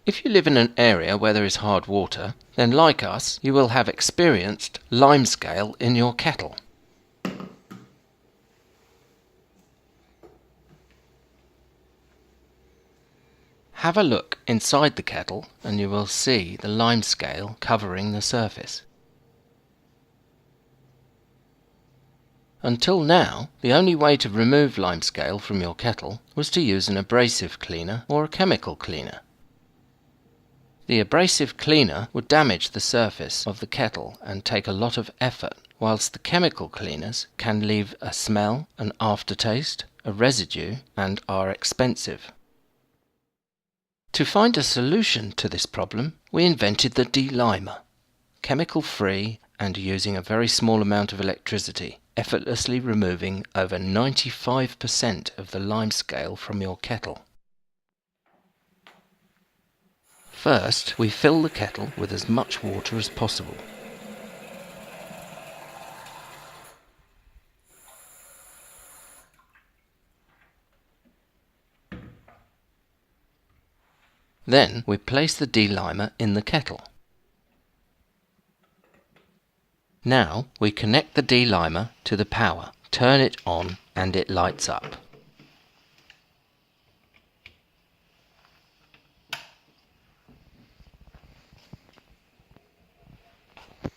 If you live in an area where there is hard water, then like us, you will have experienced limescale in your kettle. Have a look inside the kettle and you will see the limescale covering the surface. Until now, the only way to remove limescale from your kettle was to use an abrasive cleaner or a chemical cleaner. The abrasive cleaner would damage the surface of the kettle and take a lot of effort, whilst the chemical cleaners can leave a smell, an aftertaste, a residue, and are expensive. To find a solution to this problem, we invented the delimer, chemical-free and using a very small amount of electricity, effortlessly removing over 95% of the limescale from your kettle. First, we fill the kettle with as much water as possible. Then we place the delimer in the kettle. Now we connect the delimer to the power, turn it on, and it lights up.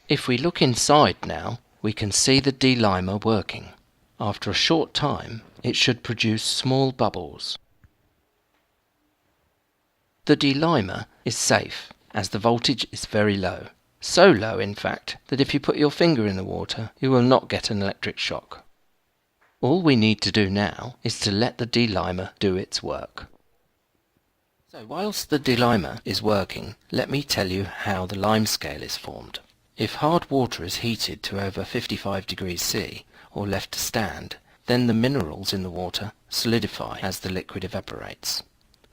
If we look inside now, we can see the delimer working. After a short time, it should produce small bubbles. The delimer is safe, as the voltage is very low. So low, in fact, that if you put your finger in the water, you will not get an electric shock. All we need to do now is to let the delimer do its work. So whilst the delimer is working, let me tell you how the limescale is formed. If hard water is heated to over 55 degrees C or left to stand, then the minerals in the water solidify as the liquid evaporates.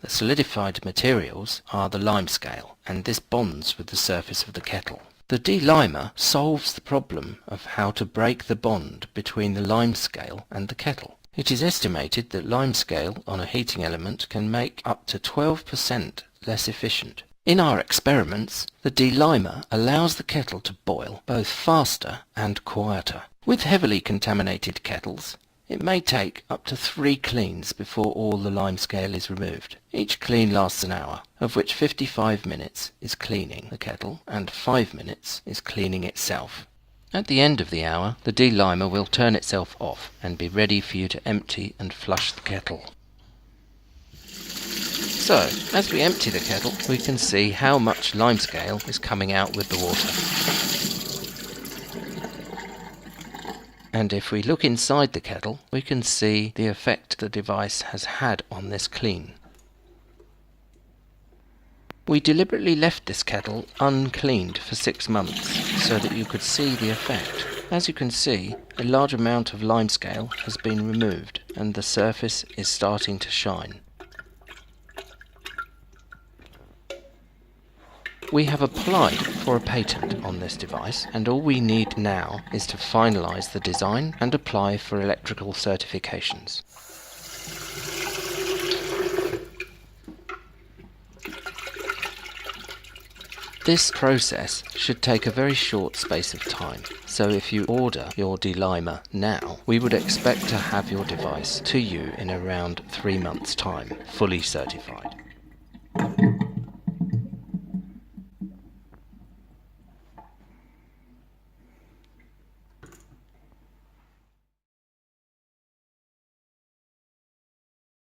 The solidified materials are the limescale, and this bonds with the surface of the kettle. The delimer solves the problem of how to break the bond between the limescale and the kettle. It is estimated that limescale on a heating element can make up to 12% less efficient. In our experiments, the delimer allows the kettle to boil both faster and quieter. With heavily contaminated kettles, it may take up to 3 cleans before all the limescale is removed. Each clean lasts an hour, of which 55 minutes is cleaning the kettle and 5 minutes is cleaning itself. At the end of the hour, the delimer will turn itself off and be ready for you to empty and flush the kettle. So, as we empty the kettle, we can see how much limescale is coming out with the water. And if we look inside the kettle, we can see the effect the device has had on this clean. We deliberately left this kettle uncleaned for 6 months, so that you could see the effect. As you can see, a large amount of limescale has been removed, and the surface is starting to shine. We have applied for a patent on this device, and all we need now is to finalize the design and apply for electrical certifications. This process should take a very short space of time, so if you order your delimer now, we would expect to have your device to you in around 3 months' time, fully certified.